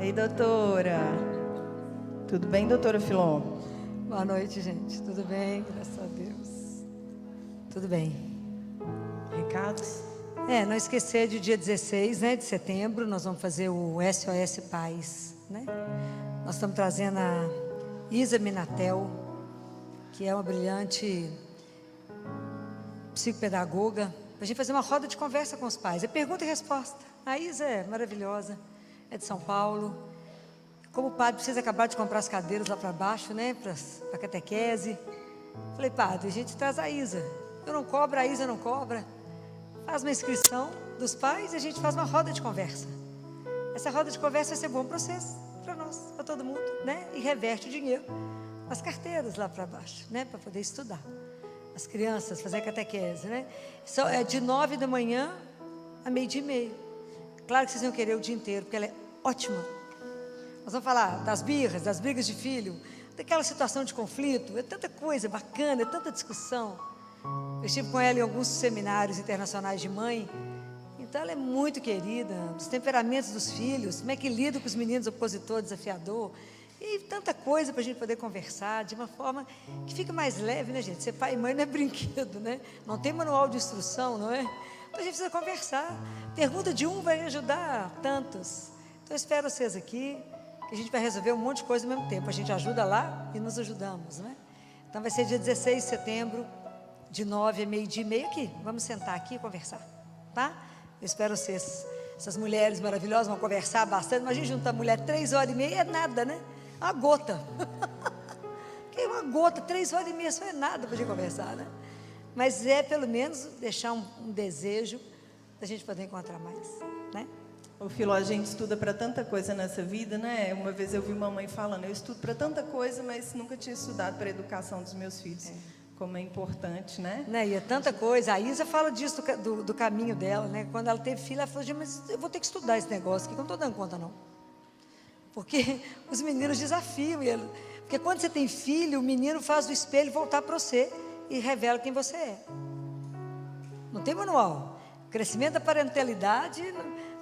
Ei, doutora. Tudo bem, doutora Filó? Boa noite, gente. Tudo bem? Graças a Deus. Tudo bem. Recados? Não esquecer de dia 16, de setembro, nós vamos fazer o SOS Paz, Nós estamos trazendo a Isa Minatel, que é uma brilhante psicopedagoga, para a gente fazer uma roda de conversa com os pais. É pergunta e resposta. A Isa é maravilhosa, é de São Paulo. Como o padre precisa acabar de comprar as cadeiras lá para baixo, para a catequese. Falei, padre, a gente traz a Isa. Eu não cobro, a Isa não cobra. Faz uma inscrição dos pais e a gente faz uma roda de conversa. Essa roda de conversa vai ser bom para vocês, para nós, para todo mundo, E reverte o dinheiro nas carteiras lá para baixo, para poder estudar. As crianças, fazer a catequese, É de 9 da manhã a 12:30. Claro que vocês vão querer o dia inteiro, porque ela é ótima. Nós vamos falar das birras, das brigas de filho, daquela situação de conflito. É tanta coisa bacana, é tanta discussão. Eu estive com ela em alguns seminários internacionais de mãe. Então ela é muito querida, dos temperamentos dos filhos, como é que lida com os meninos opositor, desafiador. E tanta coisa para a gente poder conversar de uma forma que fica mais leve, gente? Ser pai e mãe não é brinquedo, Não tem manual de instrução, não é? Então a gente precisa conversar. Pergunta de um vai ajudar tantos. Então eu espero vocês aqui, que a gente vai resolver um monte de coisa ao mesmo tempo. A gente ajuda lá e nos ajudamos, Então vai ser dia 16 de setembro, de 9 a 12:30 aqui. Vamos sentar aqui e conversar, tá? Eu espero vocês. Essas mulheres maravilhosas vão conversar bastante. Imagina juntar mulher 3h30, é nada, Uma gota. Que é uma gota, 3h30 só é nada para a gente conversar, Mas é pelo menos deixar um desejo da gente poder encontrar mais, Ô Filó, a gente estuda para tanta coisa nessa vida, Uma vez eu vi uma mãe falando, eu estudo para tanta coisa, mas nunca tinha estudado para a educação dos meus filhos. Como é importante, E é tanta coisa. A Isa fala disso, do caminho dela, Quando ela teve filha, ela falou, mas eu vou ter que estudar esse negócio aqui, que eu não estou dando conta, não. Porque os meninos desafiam ele. Porque quando você tem filho, o menino faz o espelho voltar para você e revela quem você é. Não tem manual. O crescimento da parentalidade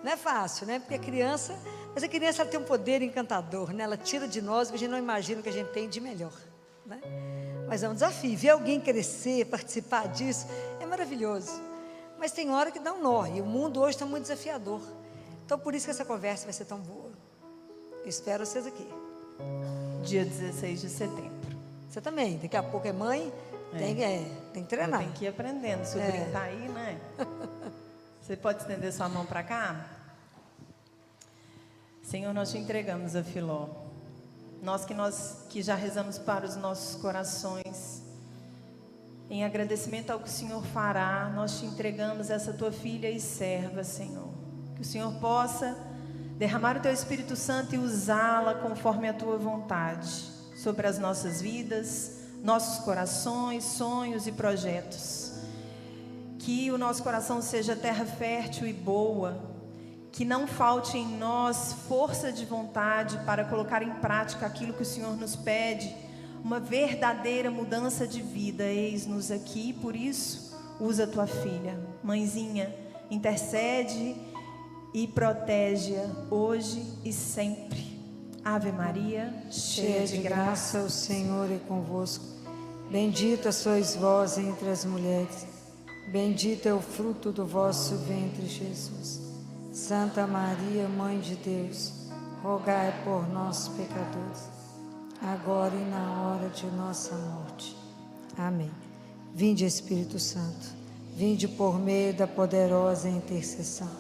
não é fácil, Porque a criança ela tem um poder encantador, Ela tira de nós o que a gente não imagina que a gente tem de melhor, Mas é um desafio. Ver alguém crescer, participar disso, é maravilhoso. Mas tem hora que dá um nó. E o mundo hoje está muito desafiador. Então, por isso que essa conversa vai ser tão boa. Eu espero vocês aqui. Dia 16 de setembro. Você também. Daqui a pouco é mãe, tem que treinar. Tem que ir aprendendo. O sobrinho está aí, Você pode estender sua mão para cá? Senhor, nós te entregamos a Filó. Nós que já rezamos para os nossos corações, em agradecimento ao que o Senhor fará, nós te entregamos essa tua filha e serva, Senhor. Que o Senhor possa derramar o teu Espírito Santo e usá-la conforme a tua vontade, sobre as nossas vidas, nossos corações, sonhos e projetos. Que o nosso coração seja terra fértil e boa, que não falte em nós força de vontade para colocar em prática aquilo que o Senhor nos pede, uma verdadeira mudança de vida. Eis-nos aqui, por isso, usa a tua filha. Mãezinha, intercede e protege-a hoje e sempre. Ave Maria, cheia de graça, o Senhor é convosco. Bendita sois vós entre as mulheres. Bendito é o fruto do vosso ventre, Jesus. Santa Maria, Mãe de Deus, rogai por nós, pecadores, agora e na hora de nossa morte. Amém. Vinde, Espírito Santo, vinde por meio da poderosa intercessão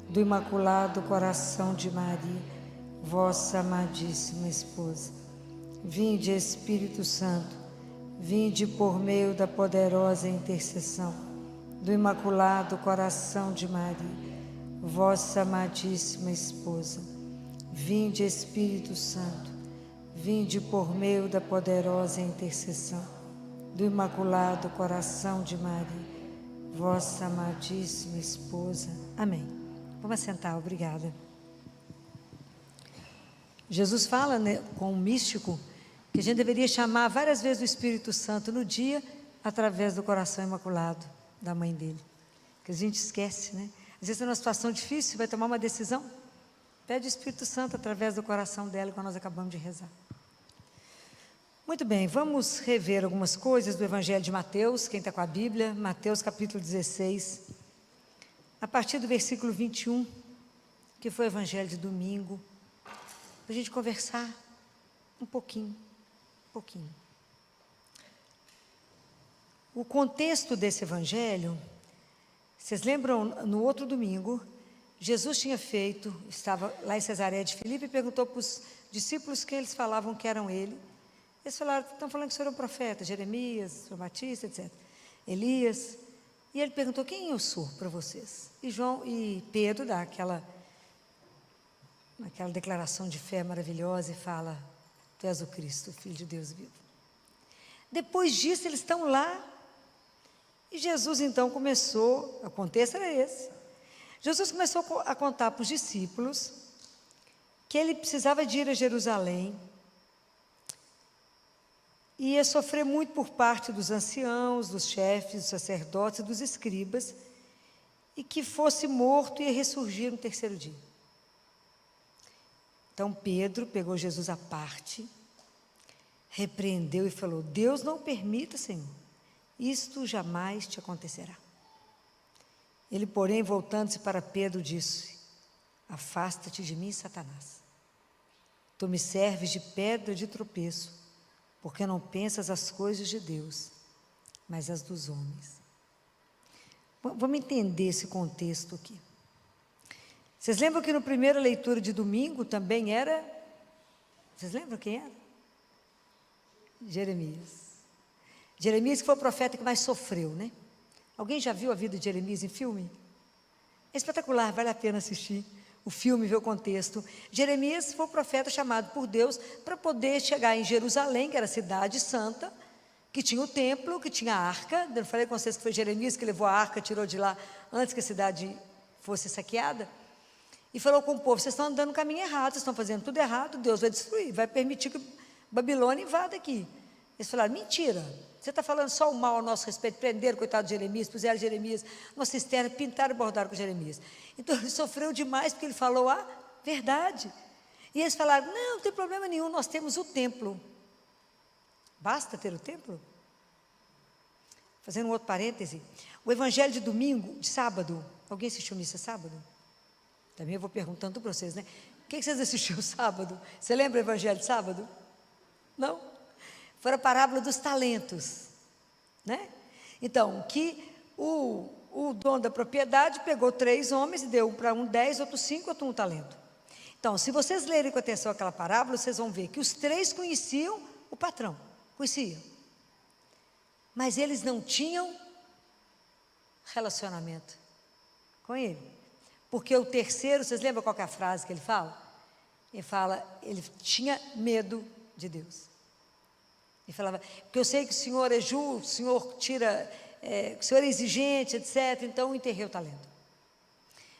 do Imaculado Coração de Maria, vossa amadíssima esposa. Vinde, Espírito Santo, vinde por meio da poderosa intercessão do Imaculado Coração de Maria, vossa amadíssima esposa. Vinde, Espírito Santo, vinde por meio da poderosa intercessão do Imaculado Coração de Maria, vossa amadíssima esposa. Amém. Vamos sentar, obrigada. Jesus fala com um místico que a gente deveria chamar várias vezes o Espírito Santo no dia, através do coração imaculado da mãe dele. Que a gente esquece, Às vezes, numa situação difícil, vai tomar uma decisão, Pede o Espírito Santo através do coração dela, como nós acabamos de rezar. Muito bem, vamos rever algumas coisas do Evangelho de Mateus, quem está com a Bíblia, Mateus capítulo 16, a partir do versículo 21, que foi o Evangelho de domingo, para a gente conversar um pouquinho. O contexto desse Evangelho, vocês lembram, no outro domingo, Jesus estava lá em Cesareia de Filipe e perguntou para os discípulos quem eles falavam que eram ele. Eles falaram, estão falando que o senhor é um profeta, Jeremias, João Batista, etc. Elias. E ele perguntou, quem eu sou para vocês? E Pedro dá aquela declaração de fé maravilhosa e fala, tu és o Cristo, o Filho de Deus vivo. Depois disso, eles estão lá, e Jesus então começou, o contexto era esse, Jesus começou a contar para os discípulos que ele precisava de ir a Jerusalém, ia sofrer muito por parte dos anciãos, dos chefes, dos sacerdotes e dos escribas, e que fosse morto e ia ressurgir no terceiro dia. Então Pedro pegou Jesus à parte, repreendeu e falou, Deus não permita, Senhor, isto jamais te acontecerá. Ele, porém, voltando-se para Pedro, disse, afasta-te de mim, Satanás. Tu me serves de pedra de tropeço, porque não pensas as coisas de Deus, mas as dos homens. Vamos entender esse contexto aqui. Vocês lembram que na primeira leitura de domingo também era... Vocês lembram quem era? Jeremias. Jeremias que foi o profeta que mais sofreu, né? Alguém já viu a vida de Jeremias em filme? É espetacular, vale a pena assistir o filme, ver o contexto. Jeremias foi o profeta chamado por Deus para poder chegar em Jerusalém, que era a cidade santa, que tinha o templo, que tinha a arca. Eu falei com vocês que foi Jeremias que levou a arca, tirou de lá antes que a cidade fosse saqueada. E falou com o povo, vocês estão andando no caminho errado, vocês estão fazendo tudo errado, Deus vai destruir, vai permitir que Babilônia invada aqui. Eles falaram, mentira, você está falando só o mal ao nosso respeito, prenderam o coitado de Jeremias, puseram Jeremias numa cisterna, pintaram e bordaram com Jeremias. Então ele sofreu demais porque ele falou a verdade. E eles falaram, não tem problema nenhum, nós temos o templo. Basta ter o templo? Fazendo um outro parêntese, o Evangelho de domingo, de sábado, alguém assistiu missa sábado? Também eu vou perguntando para vocês, né? O que vocês assistiram sábado? Você lembra o Evangelho de sábado? Não? Foi a parábola dos talentos, né? Então, que o dono da propriedade pegou 3 homens e deu para um 10, outro 5, outro 1 talento. Então, se vocês lerem com atenção aquela parábola, vocês vão ver que os 3 conheciam o patrão, conheciam. Mas eles não tinham relacionamento com ele. Porque o terceiro, vocês lembram qual que é a frase que ele fala? Ele fala, ele tinha medo de Deus. Ele falava, porque eu sei que o Senhor é justo, o Senhor tira, o Senhor é exigente, etc. Então eu enterrei o talento.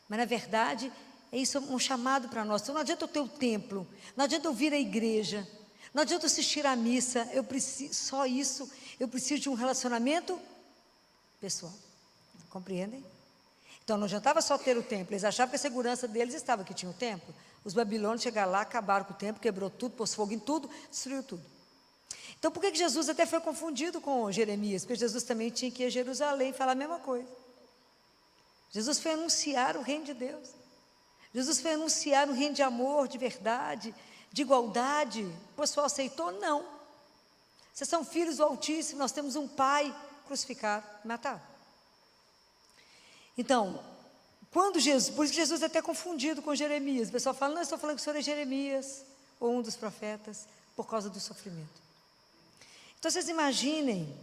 Mas na verdade, é isso um chamado para nós. Então não adianta eu ter o templo, não adianta eu vir à igreja, não adianta eu assistir à missa, eu preciso, só isso, eu preciso de um relacionamento pessoal. Compreendem? Então não adiantava só ter o templo, eles achavam que a segurança deles estava que tinha o templo. Os babilônios chegaram lá, acabaram com o templo, quebrou tudo, pôs fogo em tudo, destruiu tudo. Então por que Jesus até foi confundido com Jeremias? Porque Jesus também tinha que ir a Jerusalém e falar a mesma coisa. Jesus foi anunciar o reino de Deus. Jesus foi anunciar um reino de amor, de verdade, de igualdade. O pessoal aceitou? Não. Vocês são filhos do Altíssimo, nós temos um pai crucificado, matado. Então, quando Jesus, por isso que Jesus é até confundido com Jeremias. O pessoal fala, não, eu estou falando que o senhor é Jeremias, ou um dos profetas, por causa do sofrimento. Então, vocês imaginem,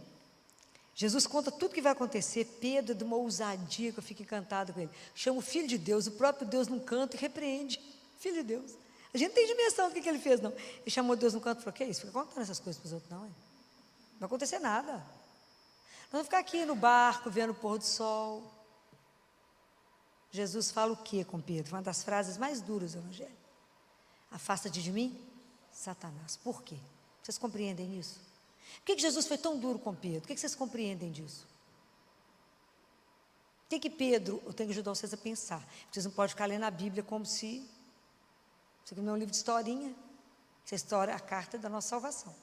Jesus conta tudo que vai acontecer, Pedro de uma ousadia que eu fico encantado com ele. Chama o Filho de Deus, o próprio Deus num canto e repreende. Filho de Deus. A gente não tem dimensão do que ele fez, não. Ele chamou Deus num canto e falou, que é isso? Fica contando essas coisas para os outros, não, hein? Não vai acontecer nada. Nós vamos ficar aqui no barco, vendo o pôr do sol. Jesus fala o que com Pedro? Uma das frases mais duras do Evangelho. Afasta-te de mim, Satanás. Por quê? Vocês compreendem isso? Por que Jesus foi tão duro com Pedro? O que vocês compreendem disso? Pedro, eu tenho que ajudar vocês a pensar. Vocês não podem ficar lendo a Bíblia como se Isso aqui não é um livro de historinha. Essa história é a carta da nossa salvação.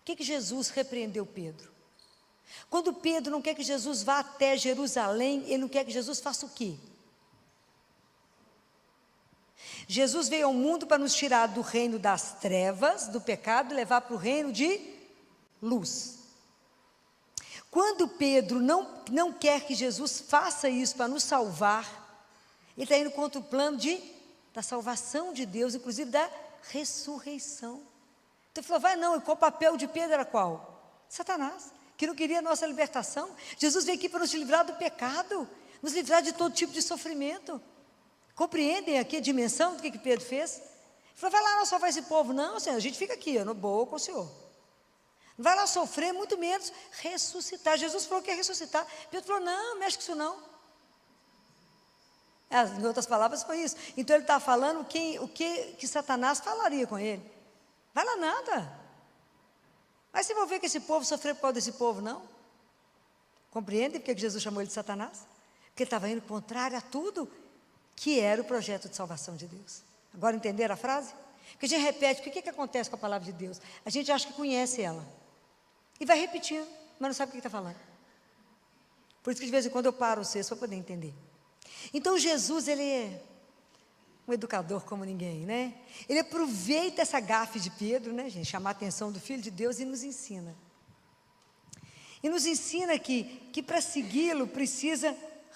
Por que Jesus repreendeu Pedro? Quando Pedro não quer que Jesus vá até Jerusalém, ele não quer que Jesus faça o quê? Jesus veio ao mundo para nos tirar do reino das trevas, do pecado, e levar para o reino de luz. Quando Pedro não quer que Jesus faça isso para nos salvar, ele está indo contra o plano da salvação de Deus, inclusive da ressurreição. Então ele falou, vai não, e qual o papel de Pedro era qual? Satanás, que não queria a nossa libertação. Jesus veio aqui para nos livrar do pecado, nos livrar de todo tipo de sofrimento. Compreendem aqui a dimensão do que Pedro fez? Ele falou, vai lá não salvar esse povo. Não, Senhor, a gente fica aqui, no boa com o Senhor. Não vai lá sofrer, muito menos ressuscitar. Jesus falou que ia ressuscitar. Pedro falou, não, mexe com isso não. Em outras palavras foi isso. Então ele está falando o que Satanás falaria com ele. Vai lá nada. Mas se envolver com esse povo, sofrer por causa desse povo, não? Compreendem porque Jesus chamou ele de Satanás? Porque ele estava indo contrário a tudo que era o projeto de salvação de Deus. Agora entenderam a frase? Porque a gente repete, o que acontece com a palavra de Deus? A gente acha que conhece ela. E vai repetindo, mas não sabe o que está falando. Por isso que de vez em quando eu paro vocês para poder entender. Então Jesus, ele é um educador como ninguém, né? Ele aproveita essa gafe de Pedro, né, gente? Chamar a atenção do Filho de Deus e nos ensina. E nos ensina que para segui-lo precisa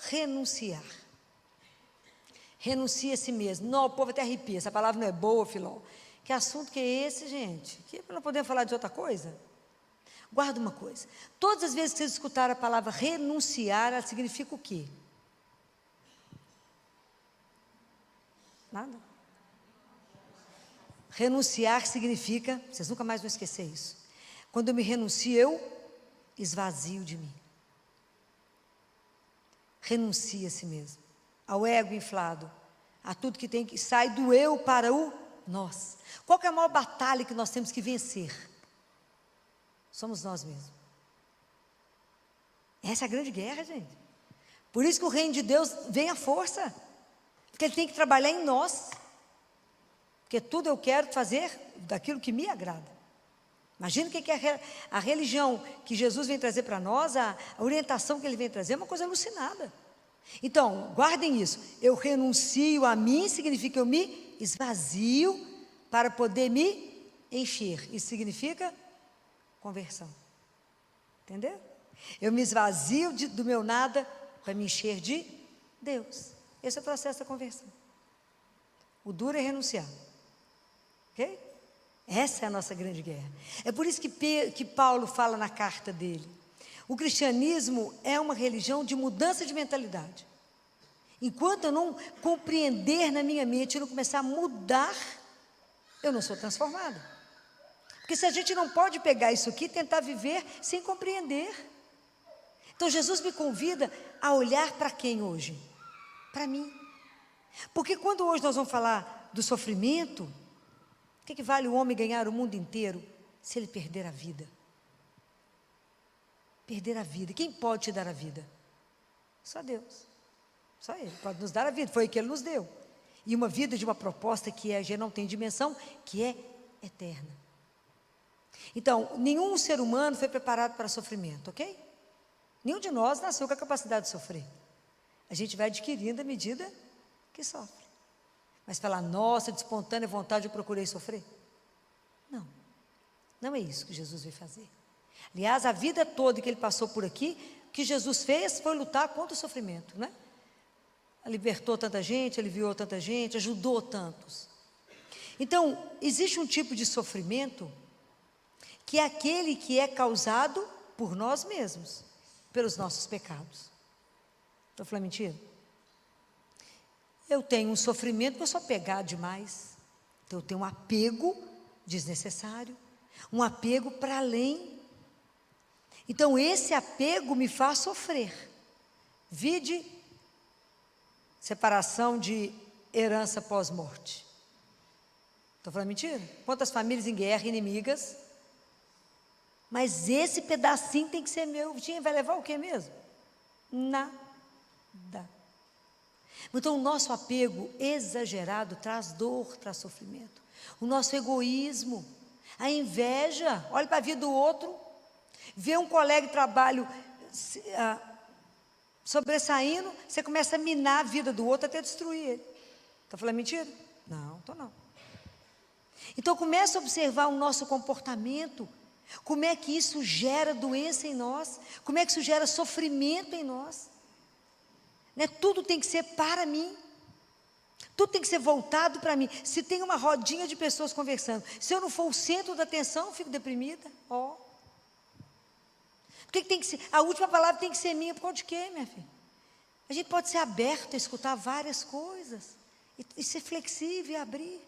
renunciar. Renuncia a si mesmo. Não, o povo até arrepia. Essa palavra não é boa, Filó. Que assunto que é esse, gente? Que não podemos falar de outra coisa? Guarda uma coisa. Todas as vezes que vocês escutaram a palavra renunciar, ela significa o quê? Nada. Renunciar significa, vocês nunca mais vão esquecer isso. Quando eu me renuncio, eu esvazio de mim. Renuncia a si mesmo. Ao ego inflado, a tudo que tem que sai do eu para o nós. Qual que é a maior batalha que nós temos que vencer? Somos nós mesmos. Essa é a grande guerra, gente. Por isso que o reino de Deus vem à força. Porque ele tem que trabalhar em nós. Porque tudo eu quero fazer daquilo que me agrada. Imagina o que é a religião que Jesus vem trazer para nós, a orientação que ele vem trazer, é uma coisa alucinada. Então, guardem isso. Eu renuncio a mim, significa que eu me esvazio para poder me encher. Isso significa conversão. Entendeu? Eu me esvazio do meu nada para me encher de Deus. Esse é o processo da conversão. O duro é renunciar. Ok? Essa é a nossa grande guerra. É por isso que Paulo fala na carta dele. O cristianismo é uma religião de mudança de mentalidade. Enquanto eu não compreender na minha mente, eu não começar a mudar, eu não sou transformada. Porque se a gente não pode pegar isso aqui e tentar viver sem compreender. Então Jesus me convida a olhar para quem hoje? Para mim. Porque quando hoje nós vamos falar do sofrimento, o que vale o homem ganhar o mundo inteiro se ele perder a vida? Perder a vida. Quem pode te dar a vida? Só Deus. Só Ele pode nos dar a vida. Foi o que Ele nos deu. E uma vida de uma proposta que já não tem dimensão, que é eterna. Então, nenhum ser humano foi preparado para sofrimento, ok? Nenhum de nós nasceu com a capacidade de sofrer. A gente vai adquirindo à medida que sofre. Mas falar, nossa, de espontânea vontade eu procurei sofrer? Não. Não é isso que Jesus veio fazer. Aliás, a vida toda que ele passou por aqui, o que Jesus fez foi lutar contra o sofrimento, né? Libertou tanta gente, aliviou tanta gente, ajudou tantos. Então, existe um tipo de sofrimento que é aquele que é causado por nós mesmos, pelos nossos pecados. Estou falando mentira? Eu tenho um sofrimento porque eu sou apegado demais. Então, eu tenho um apego desnecessário, um apego para além. Então, esse apego me faz sofrer. Vide separação de herança pós-morte. Estou falando mentira? Quantas famílias em guerra, inimigas, mas esse pedacinho tem que ser meu. Vai levar o que mesmo? Nada. Então, o nosso apego exagerado traz dor, traz sofrimento. O nosso egoísmo, a inveja, olha para a vida do outro, vê um colega de trabalho sobressaindo, você começa a minar a vida do outro até destruir ele. Está falando mentira? Não, estou não. Então, começa a observar o nosso comportamento, como é que isso gera doença em nós, como é que isso gera sofrimento em nós. Né? Tudo tem que ser para mim, tudo tem que ser voltado para mim. Se tem uma rodinha de pessoas conversando, se eu não for o centro da atenção, eu fico deprimida. Porque tem que ser, a última palavra tem que ser minha, por causa de quê, minha filha? A gente pode ser aberto a escutar várias coisas, e ser flexível e abrir.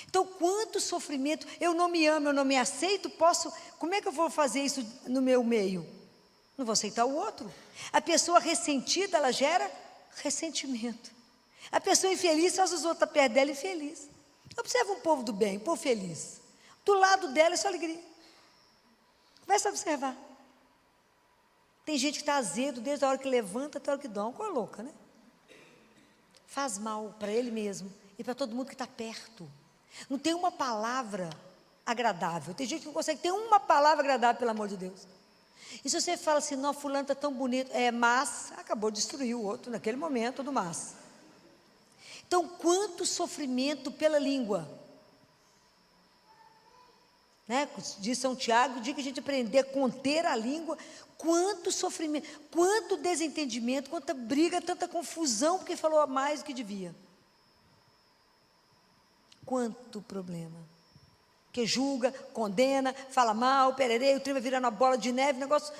Então, quanto sofrimento, eu não me amo, eu não me aceito, como é que eu vou fazer isso no meu meio? Não vou aceitar o outro. A pessoa ressentida, ela gera ressentimento. A pessoa infeliz faz os outros perto dela infeliz. Observa um povo do bem, um povo feliz. Do lado dela é só alegria. Começa a observar. Tem gente que está azedo desde a hora que levanta até a hora que dorme. Coisa louca, né? Faz mal para ele mesmo e para todo mundo que está perto. Não tem uma palavra agradável. Tem gente que não consegue ter uma palavra agradável, pelo amor de Deus. E se você fala assim, não, fulano está tão bonito, mas acabou de destruir o outro naquele momento do mas. Então, quanto sofrimento pela língua. Né? Diz São Tiago, o dia que a gente aprender a conter a língua, quanto sofrimento, quanto desentendimento, quanta briga, tanta confusão, porque falou mais do que devia. Quanto problema. Que julga, condena, fala mal, pererei, o trem vai virando uma bola de neve, negócio.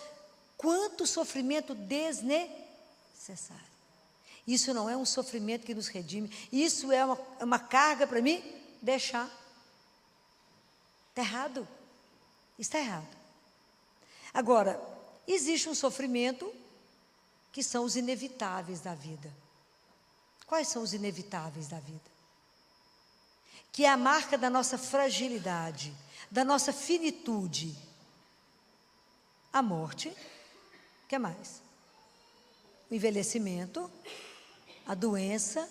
Quanto sofrimento desnecessário. Isso não é um sofrimento que nos redime, isso é uma carga para mim deixar. Está errado. Está errado. Agora, existe um sofrimento que são os inevitáveis da vida. Quais são os inevitáveis da vida? Que é a marca da nossa fragilidade, da nossa finitude. A morte, o que mais? O envelhecimento, a doença,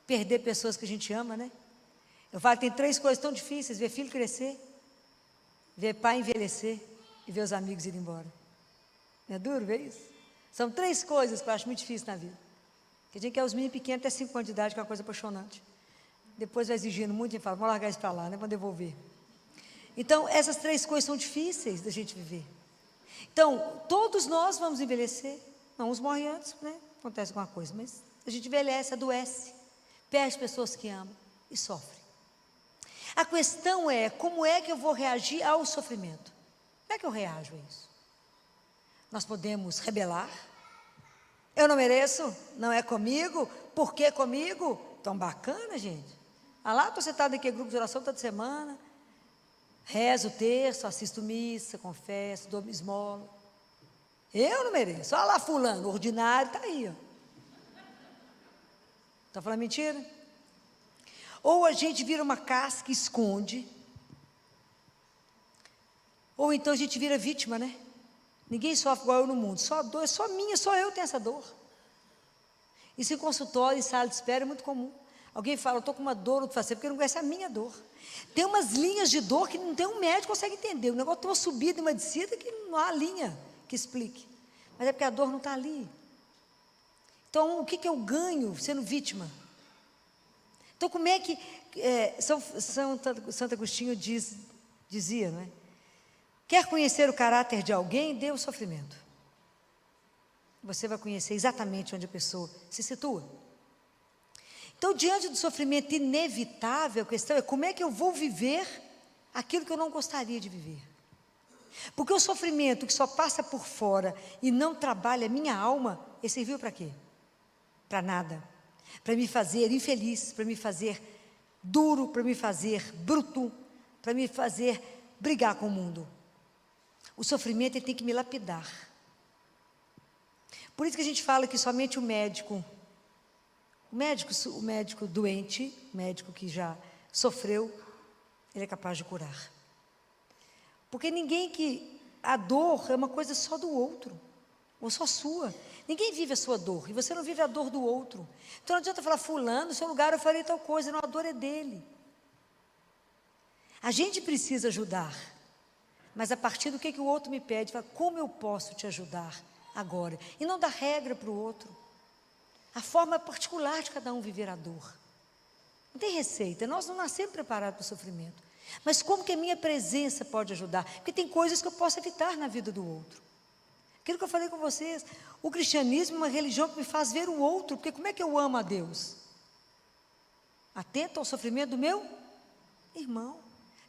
perder pessoas que a gente ama, né? Eu falo que tem 3 coisas tão difíceis: ver filho crescer, ver pai envelhecer e ver os amigos irem embora. Não é duro ver isso? São 3 coisas que eu acho muito difíceis na vida. Que a gente quer os meninos pequenos até 5 anos de idade, que é uma coisa apaixonante. Depois vai exigindo muito e fala, vamos largar isso para lá, né? Vamos devolver. Então, essas 3 coisas são difíceis da gente viver. Então, todos nós vamos envelhecer. Não, uns morrem antes, né? Acontece alguma coisa, mas a gente envelhece, adoece, perde pessoas que amam e sofre. A questão é, como é que eu vou reagir ao sofrimento? Como é que eu reajo a isso? Nós podemos rebelar. Eu não mereço, não é comigo, por que comigo? Tão bacana, gente. Lá, estou sentado aqui, grupo de oração toda semana, rezo o terço, assisto missa, confesso, dou esmola. Eu não mereço. Olha lá fulano, ordinário, está aí. Está falando mentira? Ou a gente vira uma casca e esconde, ou então a gente vira vítima, né? Ninguém sofre igual eu no mundo, só dor, só minha, só eu tenho essa dor. Isso em consultório, em sala de espera, é muito comum. Alguém fala, eu estou com uma dor no fazer, porque não conhece a minha dor. Tem umas linhas de dor que não tem um médico que consegue entender. O negócio tem uma subida e uma descida que não há linha que explique. Mas é porque a dor não está ali. Então, o que eu ganho sendo vítima? Então, como é que Santo Agostinho dizia, não é? Quer conhecer o caráter de alguém? Dê o sofrimento. Você vai conhecer exatamente onde a pessoa se situa. Então, diante do sofrimento inevitável, a questão é como é que eu vou viver aquilo que eu não gostaria de viver. Porque o sofrimento que só passa por fora e não trabalha a minha alma, ele serviu para quê? Para nada. Para me fazer infeliz, para me fazer duro, para me fazer bruto, para me fazer brigar com o mundo. O sofrimento ele tem que me lapidar. Por isso que a gente fala que somente o médico doente, o médico que já sofreu, ele é capaz de curar. Porque a dor é uma coisa só do outro. ou só sua. Ninguém vive a sua dor, e você não vive a dor do outro. Então não adianta falar, fulano, no seu lugar eu farei tal coisa, não, a dor é dele. A gente precisa ajudar, mas a partir do que o outro me pede, fala, como eu posso te ajudar agora? E não dar regra para o outro. A forma particular de cada um viver a dor. Não tem receita, nós não nascemos preparados para o sofrimento. Mas como que a minha presença pode ajudar? Porque tem coisas que eu posso evitar na vida do outro. Aquilo que eu falei com vocês, o cristianismo é uma religião que me faz ver o outro, porque como é que eu amo a Deus? Atento ao sofrimento do meu irmão.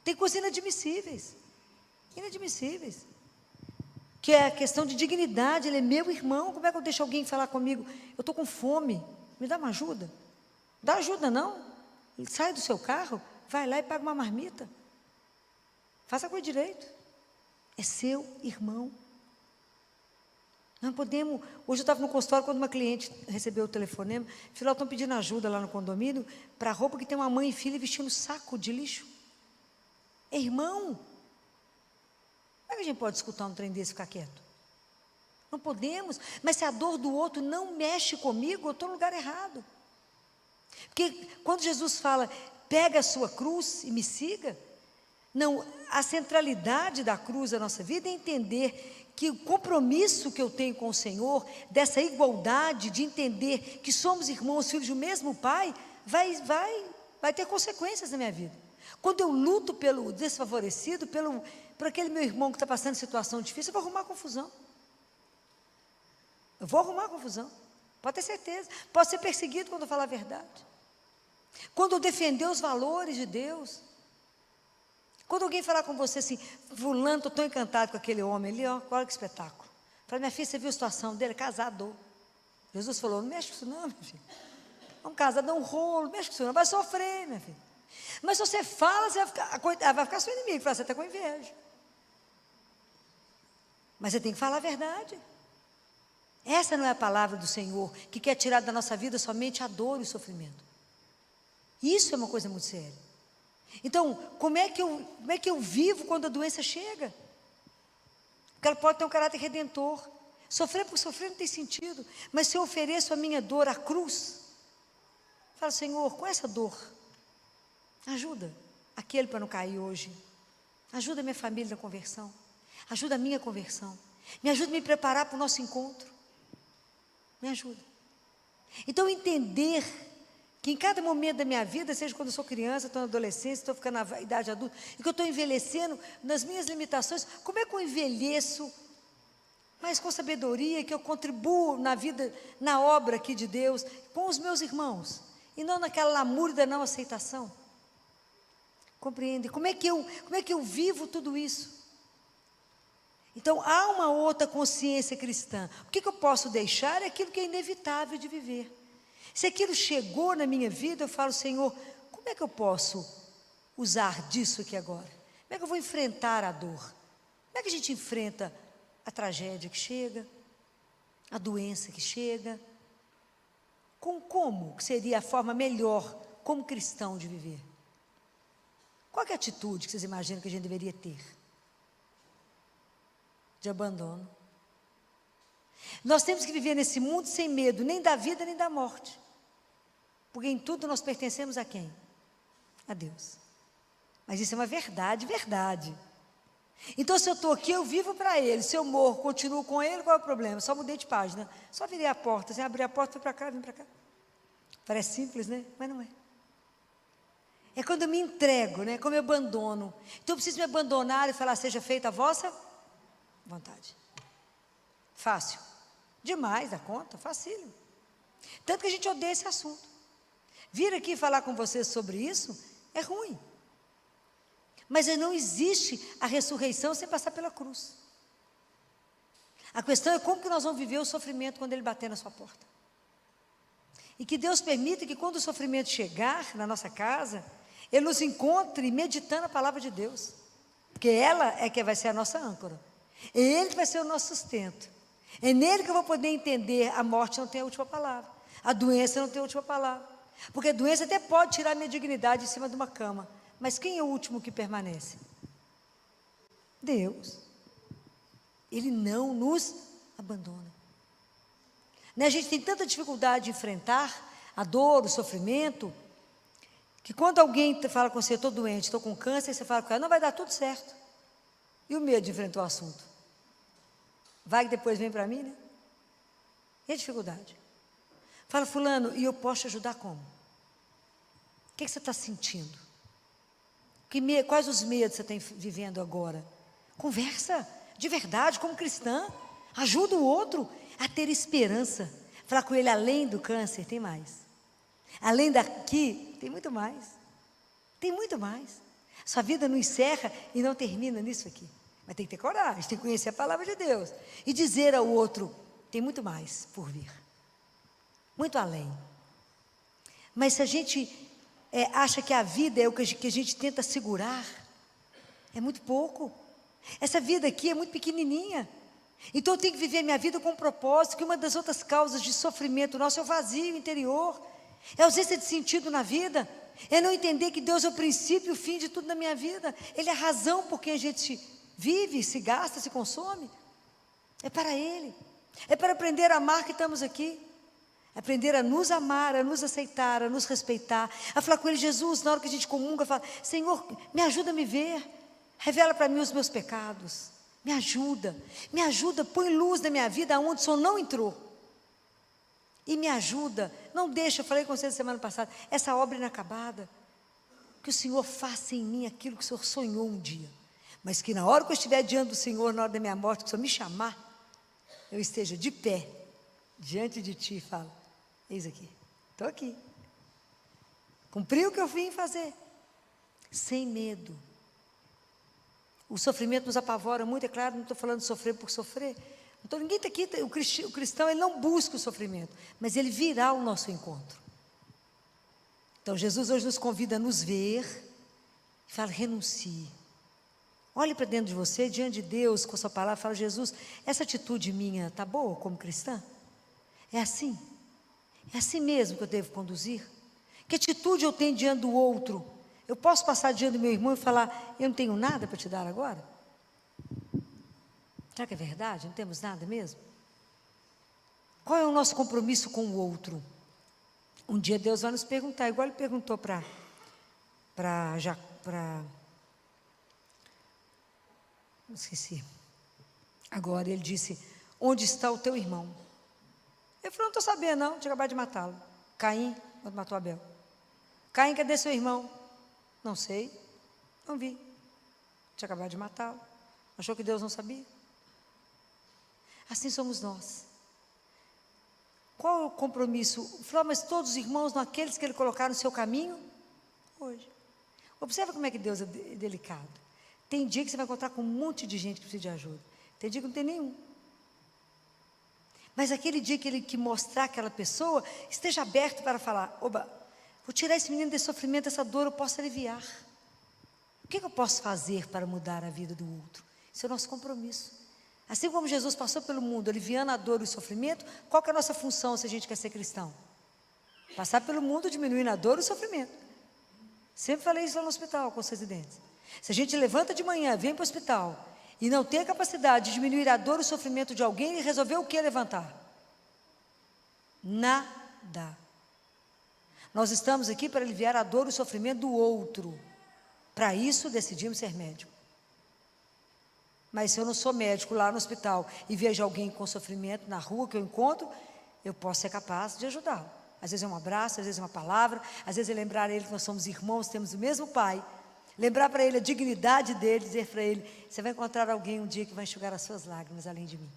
Tem coisas inadmissíveis, que é a questão de dignidade. Ele é meu irmão, como é que eu deixo alguém falar comigo, eu estou com fome, me dá uma ajuda? Dá ajuda não? Sai do seu carro, vai lá e paga uma marmita, faça a coisa direito, é seu irmão. Não podemos. Hoje eu estava no consultório, quando uma cliente recebeu o telefonema, falou, estão pedindo ajuda lá no condomínio, para a roupa que tem uma mãe e filha vestindo saco de lixo. É irmão. Como é que a gente pode escutar um trem desse e ficar quieto? Não podemos. Mas se a dor do outro não mexe comigo, eu estou no lugar errado. Porque quando Jesus fala, pega a sua cruz e me siga, não, a centralidade da cruz da nossa vida é entender que o compromisso que eu tenho com o Senhor, dessa igualdade, de entender que somos irmãos, filhos do mesmo Pai, vai ter consequências na minha vida. Quando eu luto pelo desfavorecido, por aquele meu irmão que está passando situação difícil, eu vou arrumar confusão. Pode ter certeza. Posso ser perseguido quando eu falar a verdade. Quando eu defender os valores de Deus. Quando alguém falar com você assim, fulano, estou tão encantado com aquele homem ali, ó, olha que espetáculo. Fala, minha filha, você viu a situação dele? Casado. Jesus falou, não mexe com isso não, minha filha. Vamos casar, dá um rolo, não mexe com isso não, vai sofrer, minha filha. Mas se você fala, você vai ficar seu inimigo, você está com inveja. Mas você tem que falar a verdade. Essa não é a palavra do Senhor, que quer tirar da nossa vida somente a dor e o sofrimento. Isso é uma coisa muito séria. Então, como é que eu vivo quando a doença chega? Porque ela pode ter um caráter redentor. Sofrer por sofrer não tem sentido. Mas se eu ofereço a minha dor à cruz, falo, Senhor, com essa dor, ajuda aquele para não cair hoje. Ajuda a minha família na conversão. Ajuda a minha conversão. Me ajuda a me preparar para o nosso encontro. Me ajuda. Então, entender que em cada momento da minha vida, seja quando eu sou criança, estou na adolescência, estou ficando na idade adulta, e que eu estou envelhecendo nas minhas limitações, como é que eu envelheço, mas com sabedoria, que eu contribuo na vida, na obra aqui de Deus, com os meus irmãos, e não naquela lamúria da não aceitação? Compreende? Como é que eu vivo tudo isso? Então, há uma outra consciência cristã. O que eu posso deixar é aquilo que é inevitável de viver. Se aquilo chegou na minha vida, eu falo, Senhor, como é que eu posso usar disso aqui agora? Como é que eu vou enfrentar a dor? Como é que a gente enfrenta a tragédia que chega, a doença que chega? Como seria a forma melhor, como cristão, de viver? Qual é a atitude que vocês imaginam que a gente deveria ter? De abandono. Nós temos que viver nesse mundo sem medo, nem da vida, nem da morte. Porque em tudo nós pertencemos a quem? A Deus. Mas isso é uma verdade. Então, se eu estou aqui, eu vivo para Ele. Se eu morro, continuo com Ele, qual é o problema? Só mudei de página. Só virei a porta. Assim, abri a porta, fui para cá, vim para cá. Parece simples, né? Mas não é. É quando eu me entrego, né? Como eu abandono. Então, eu preciso me abandonar e falar, seja feita a vossa vontade. Fácil. Demais da conta, facílimo. Tanto que a gente odeia esse assunto. Vir aqui falar com vocês sobre isso é ruim. Mas não existe a ressurreição sem passar pela cruz. A questão é como que nós vamos viver o sofrimento quando ele bater na sua porta. E que Deus permita que quando o sofrimento chegar na nossa casa, Ele nos encontre meditando a palavra de Deus. Porque ela é que vai ser a nossa âncora. É Ele que vai ser o nosso sustento. É nele que eu vou poder entender, a morte não tem a última palavra. A doença não tem a última palavra. Porque a doença até pode tirar minha dignidade em cima de uma cama. Mas quem é o último que permanece? Deus. Ele não nos abandona. Né? A gente tem tanta dificuldade de enfrentar a dor, o sofrimento, que quando alguém fala com você, estou doente, estou com câncer, você fala com ela, não, vai dar tudo certo. E o medo de enfrentar o assunto? Vai que depois vem para mim, né? E a dificuldade? Fala, fulano, e eu posso te ajudar como? O que você está sentindo? Quais os medos você tem vivendo agora? Conversa, de verdade, como cristã. Ajuda o outro a ter esperança. Falar com ele, além do câncer, tem mais. Além daqui, tem muito mais. Tem muito mais. Sua vida não encerra e não termina nisso aqui. Mas tem que ter coragem, tem que conhecer a palavra de Deus. E dizer ao outro, tem muito mais por vir. Muito além. Mas se a gente acha que a vida é o que a gente tenta segurar, é muito pouco. Essa vida aqui é muito pequenininha. Então eu tenho que viver a minha vida com um propósito, que uma das outras causas de sofrimento nosso é o vazio interior, é a ausência de sentido na vida, é não entender que Deus é o princípio e o fim de tudo na minha vida. Ele é a razão por que a gente vive, se gasta, se consome. É para Ele. É para aprender a amar que estamos aqui. Aprender a nos amar, a nos aceitar, a nos respeitar, a falar com Ele, Jesus, na hora que a gente comunga, fala, Senhor, me ajuda a me ver, revela para mim os meus pecados, me ajuda, põe luz na minha vida aonde o Senhor não entrou, e me ajuda, não deixa, eu falei com você semana passada, essa obra inacabada, que o Senhor faça em mim aquilo que o Senhor sonhou um dia, mas que na hora que eu estiver diante do Senhor, na hora da minha morte, que o Senhor me chamar, eu esteja de pé, diante de Ti e falo, eis aqui, estou aqui, cumpri o que eu vim fazer, sem medo. O sofrimento nos apavora muito, é claro, não estou falando de sofrer por sofrer, ninguém está aqui, o cristão ele não busca o sofrimento, mas ele virá ao nosso encontro. Então Jesus hoje nos convida a nos ver, e fala, renuncie, olhe para dentro de você, diante de Deus, com a sua palavra, fala, Jesus, essa atitude minha está boa como cristã? É assim mesmo que eu devo conduzir? Que atitude eu tenho diante do outro? Eu posso passar diante do meu irmão e falar, eu não tenho nada para te dar agora? Será que é verdade? Não temos nada mesmo? Qual é o nosso compromisso com o outro? Um dia Deus vai nos perguntar, igual Ele perguntou para esqueci. Agora Ele disse, onde está o teu irmão? Ele falou, não estou sabendo não, tinha acabado de matá-lo. Caim, quando matou Abel. Caim, cadê seu irmão? Não sei, não vi. Tinha acabado de matá-lo. Achou que Deus não sabia? Assim somos nós. Qual é o compromisso? Falou, mas todos os irmãos, naqueles que Ele colocar no seu caminho, hoje. Observa como é que Deus é delicado. Tem dia que você vai encontrar com um monte de gente que precisa de ajuda. Tem dia que não tem nenhum. Mas aquele dia que Ele que mostrar aquela pessoa, esteja aberto para falar, oba, vou tirar esse menino desse sofrimento, dessa dor, eu posso aliviar. O que eu posso fazer para mudar a vida do outro? Esse é o nosso compromisso. Assim como Jesus passou pelo mundo, aliviando a dor e o sofrimento, qual que é a nossa função se a gente quer ser cristão? Passar pelo mundo, diminuindo a dor e o sofrimento. Sempre falei isso lá no hospital com os residentes. Se a gente levanta de manhã, vem para o hospital, e não tem a capacidade de diminuir a dor e o sofrimento de alguém, e resolver o que levantar? Nada. Nós estamos aqui para aliviar a dor e o sofrimento do outro. Para isso decidimos ser médico. Mas se eu não sou médico lá no hospital e vejo alguém com sofrimento na rua que eu encontro, eu posso ser capaz de ajudá-lo. Às vezes é um abraço, às vezes é uma palavra, às vezes é lembrar a ele que nós somos irmãos, temos o mesmo pai. Lembrar para ele a dignidade dele, dizer para ele, você vai encontrar alguém um dia que vai enxugar as suas lágrimas além de mim.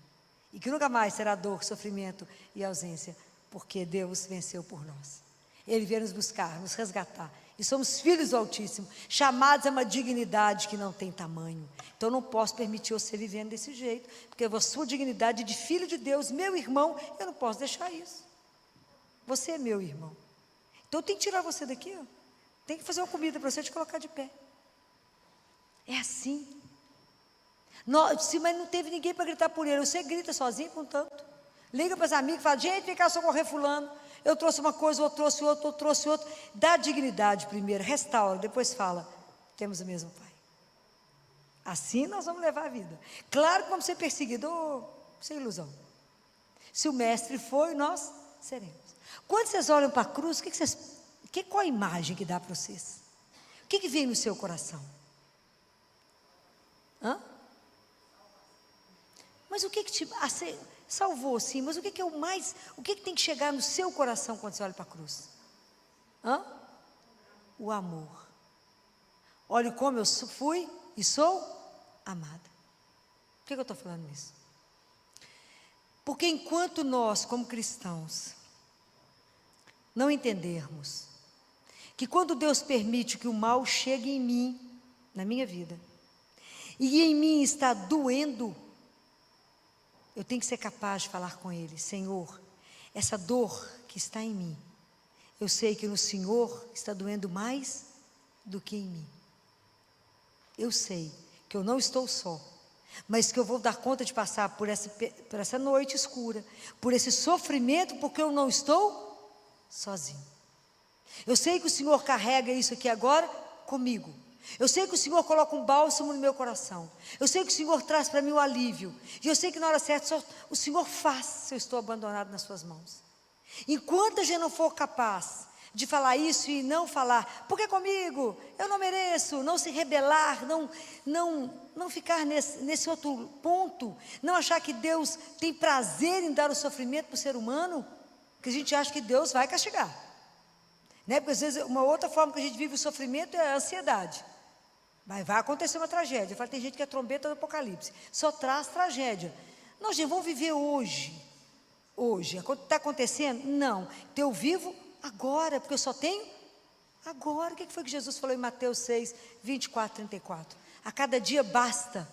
E que nunca mais será dor, sofrimento e ausência, porque Deus venceu por nós. Ele veio nos buscar, nos resgatar. E somos filhos do Altíssimo, chamados a uma dignidade que não tem tamanho. Então eu não posso permitir você vivendo desse jeito, porque a sua dignidade de filho de Deus, meu irmão, eu não posso deixar isso. Você é meu irmão. Então eu tenho que tirar você daqui, ó. Tem que fazer uma comida para você te colocar de pé. É assim. Mas não teve ninguém para gritar por ele. Você grita sozinho, contanto. Liga para os amigos e fala, gente, vem cá socorrer fulano. Eu trouxe uma coisa, outro trouxe outro, outro trouxe outro. Dá dignidade primeiro, restaura, depois fala, temos o mesmo pai. Assim nós vamos levar a vida. Claro que vamos ser perseguidores, sem ilusão. Se o mestre foi, nós seremos. Quando vocês olham para a cruz, qual a imagem que dá para vocês? O que vem no seu coração? Hã? Mas o que te salvou, sim, mas o que é o mais, o que tem que chegar no seu coração quando você olha para a cruz? Hã? O amor. Olha como eu fui e sou amada. Por que eu estou falando isso? Porque enquanto nós, como cristãos, não entendermos que quando Deus permite que o mal chegue em mim, na minha vida, e em mim está doendo, eu tenho que ser capaz de falar com Ele: Senhor, essa dor que está em mim, eu sei que no Senhor está doendo mais do que em mim. Eu sei que eu não estou só, mas que eu vou dar conta de passar por essa noite escura, por esse sofrimento, porque eu não estou sozinho. Eu sei que o Senhor carrega isso aqui agora comigo. Eu sei que o Senhor coloca um bálsamo no meu coração. Eu sei que o Senhor traz para mim o alívio. E eu sei que na hora certa o Senhor faz se eu estou abandonado nas suas mãos. Enquanto a gente não for capaz de falar isso e não falar, porque comigo, eu não mereço, não se rebelar, não ficar nesse outro ponto, não achar que Deus tem prazer em dar o sofrimento para o ser humano, que a gente acha que Deus vai castigar. Né? Porque às vezes uma outra forma que a gente vive o sofrimento é a ansiedade. Mas vai acontecer uma tragédia. Eu falo, tem gente que é trombeta do Apocalipse, só traz tragédia. Nós já vamos viver hoje. Está acontecendo? Não. Então eu vivo agora, porque eu só tenho agora. O que foi que Jesus falou em Mateus 6, 24, 34? A cada dia basta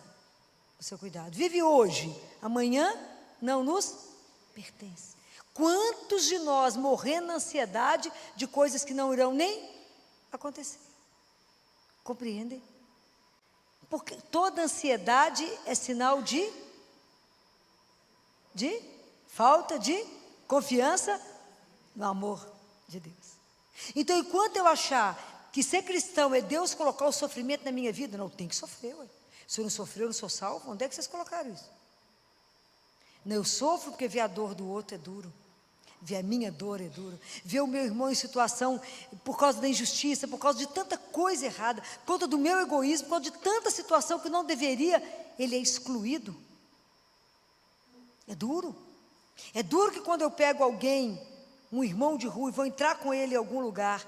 o seu cuidado. Vive hoje, amanhã não nos pertence. Quantos de nós morrendo na ansiedade de coisas que não irão nem acontecer? Compreendem? Porque toda ansiedade é sinal de falta de confiança no amor de Deus. Então, enquanto eu achar que ser cristão é Deus colocar o sofrimento na minha vida, não, eu tenho que sofrer, ué. Se eu não sofrer, eu não sou salvo. Onde é que vocês colocaram isso? Não, eu sofro porque ver a dor do outro é duro. Ver a minha dor é duro. Ver o meu irmão em situação por causa da injustiça, por causa de tanta coisa errada, por causa do meu egoísmo, por causa de tanta situação que não deveria, ele é excluído. É duro. É duro que quando eu pego alguém, um irmão de rua, e vou entrar com ele em algum lugar,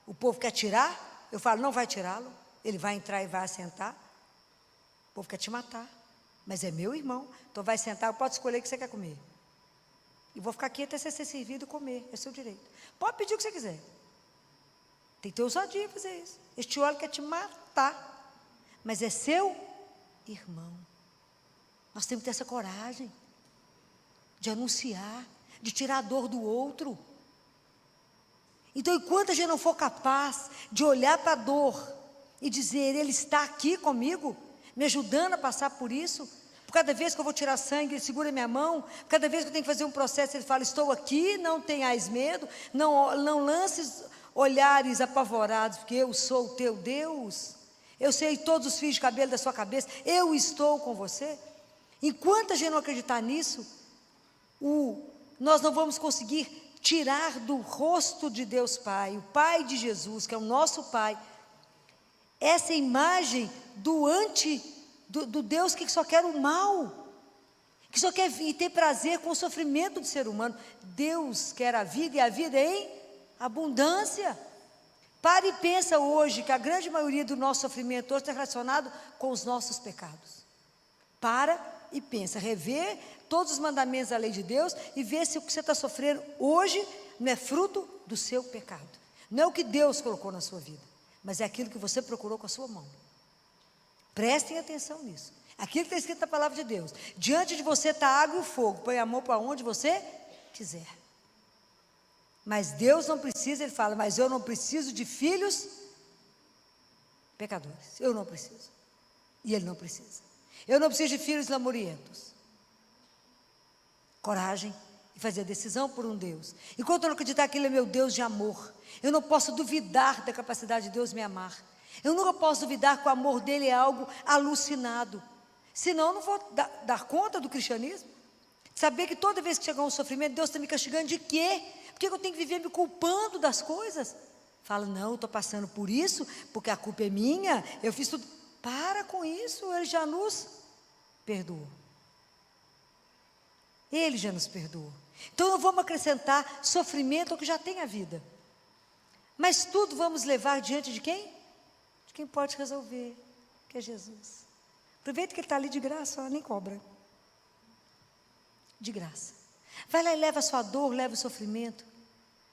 o povo quer tirar, eu falo, não vai tirá-lo, ele vai entrar e vai assentar. O povo quer te matar, mas é meu irmão, então vai sentar, pode escolher o que você quer comer. E vou ficar aqui até você ser servido e comer, é seu direito. Pode pedir o que você quiser. Tem que ter ousadia para fazer isso. Este óleo quer te matar, mas é seu irmão. Nós temos que ter essa coragem de anunciar, de tirar a dor do outro. Então, enquanto a gente não for capaz de olhar para a dor e dizer, Ele está aqui comigo, me ajudando a passar por isso, cada vez que eu vou tirar sangue, Ele segura minha mão, cada vez que eu tenho que fazer um processo, Ele fala, estou aqui, não tenhais medo, não lances olhares apavorados, porque eu sou o teu Deus, eu sei todos os fios de cabelo da sua cabeça, eu estou com você. Enquanto a gente não acreditar nisso, nós não vamos conseguir tirar do rosto de Deus Pai, o Pai de Jesus, que é o nosso Pai, essa imagem do Deus que só quer o mal, que só quer ter prazer com o sofrimento do ser humano. Deus quer a vida e a vida em abundância. Pare e pensa hoje que a grande maioria do nosso sofrimento hoje está relacionado com os nossos pecados. Para e pensa, rever todos os mandamentos da lei de Deus e ver se o que você está sofrendo hoje não é fruto do seu pecado. Não é o que Deus colocou na sua vida, mas é aquilo que você procurou com a sua mão. Prestem atenção nisso. Aquilo que está escrito na palavra de Deus. Diante de você está a água e o fogo. Põe a mão para onde você quiser. Mas Deus não precisa, Ele fala, mas eu não preciso de filhos pecadores. Eu não preciso. E Ele não precisa. Eu não preciso de filhos lamurientos. Coragem e fazer a decisão por um Deus. Enquanto eu não acreditar que Ele é meu Deus de amor, eu não posso duvidar da capacidade de Deus me amar. Eu nunca posso duvidar que o amor dele é algo alucinado. Senão eu não vou dar conta do cristianismo. Saber que toda vez que chegar um sofrimento, Deus está me castigando de quê? Por que eu tenho que viver me culpando das coisas? Fala, não, estou passando por isso, porque a culpa é minha, eu fiz tudo. Para com isso, Ele já nos perdoou. Ele já nos perdoou. Então não vamos acrescentar sofrimento ao que já tem a vida. Mas tudo vamos levar diante de quem? De quem pode resolver, que é Jesus. Aproveita que Ele está ali de graça, ó, nem cobra. De graça. Vai lá e leva a sua dor, leva o sofrimento.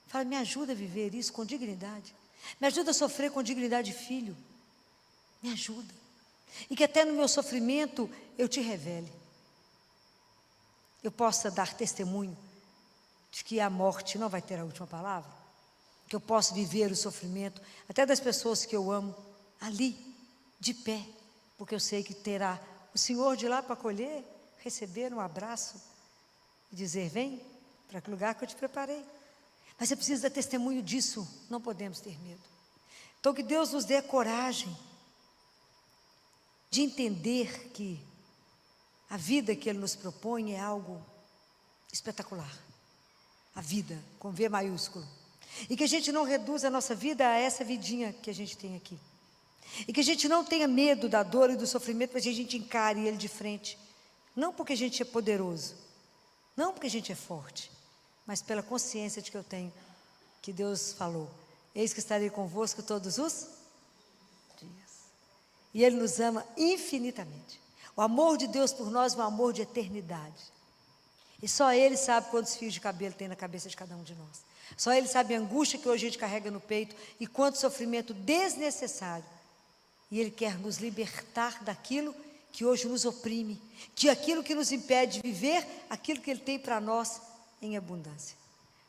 Fala, me ajuda a viver isso com dignidade. Me ajuda a sofrer com dignidade de filho. Me ajuda. E que até no meu sofrimento eu te revele. Eu possa dar testemunho de que a morte não vai ter a última palavra. Que eu possa viver o sofrimento, até das pessoas que eu amo, ali, de pé. Porque eu sei que terá o Senhor de lá para acolher, receber um abraço e dizer, vem para aquele lugar que eu te preparei. Mas é preciso dar testemunho disso, não podemos ter medo. Então que Deus nos dê a coragem de entender que a vida que Ele nos propõe é algo espetacular. A vida, com V maiúsculo. E que a gente não reduza a nossa vida a essa vidinha que a gente tem aqui. E que a gente não tenha medo da dor e do sofrimento, mas a gente encare ele de frente. Não porque a gente é poderoso, não porque a gente é forte, mas pela consciência de que eu tenho, que Deus falou, eis que estarei convosco todos os dias. E Ele nos ama infinitamente. O amor de Deus por nós é um amor de eternidade. E só Ele sabe quantos fios de cabelo tem na cabeça de cada um de nós. Só Ele sabe a angústia que hoje a gente carrega no peito e quanto sofrimento desnecessário. E Ele quer nos libertar daquilo que hoje nos oprime, que aquilo que nos impede de viver aquilo que Ele tem para nós em abundância.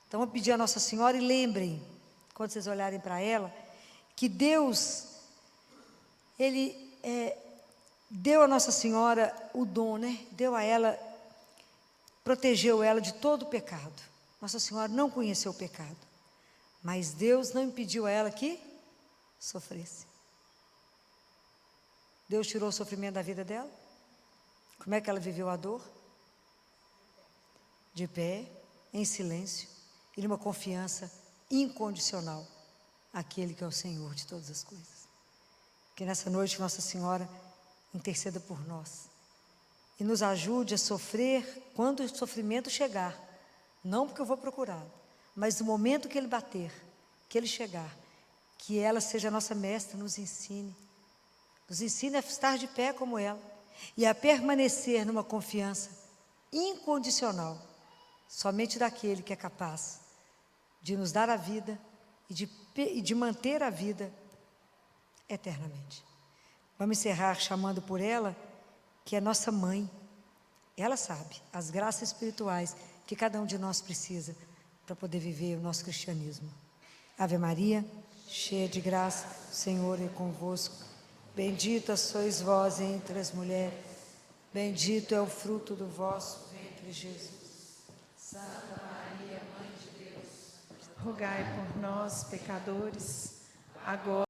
Então, vou pedir a Nossa Senhora e lembrem, quando vocês olharem para ela, que Deus, Ele deu a Nossa Senhora o dom, né? Deu a ela, protegeu ela de todo o pecado. Nossa Senhora não conheceu o pecado, mas Deus não impediu a ela que sofresse. Deus tirou o sofrimento da vida dela. Como é que ela viveu a dor? De pé, em silêncio, e numa confiança incondicional àquele que é o Senhor de todas as coisas. Que nessa noite Nossa Senhora interceda por nós e nos ajude a sofrer quando o sofrimento chegar, não porque eu vou procurá-lo, mas no momento que ele bater, que ele chegar, que ela seja a nossa mestra, nos ensine a estar de pé como ela e a permanecer numa confiança incondicional, somente daquele que é capaz de nos dar a vida e de manter a vida eternamente. Vamos encerrar chamando por ela, que é nossa mãe. Ela sabe as graças espirituais que cada um de nós precisa para poder viver o nosso cristianismo. Ave Maria, cheia de graça, o Senhor é convosco. Bendita sois vós entre as mulheres, bendito é o fruto do vosso ventre, Jesus. Santa Maria, Mãe de Deus, rogai por nós, pecadores, agora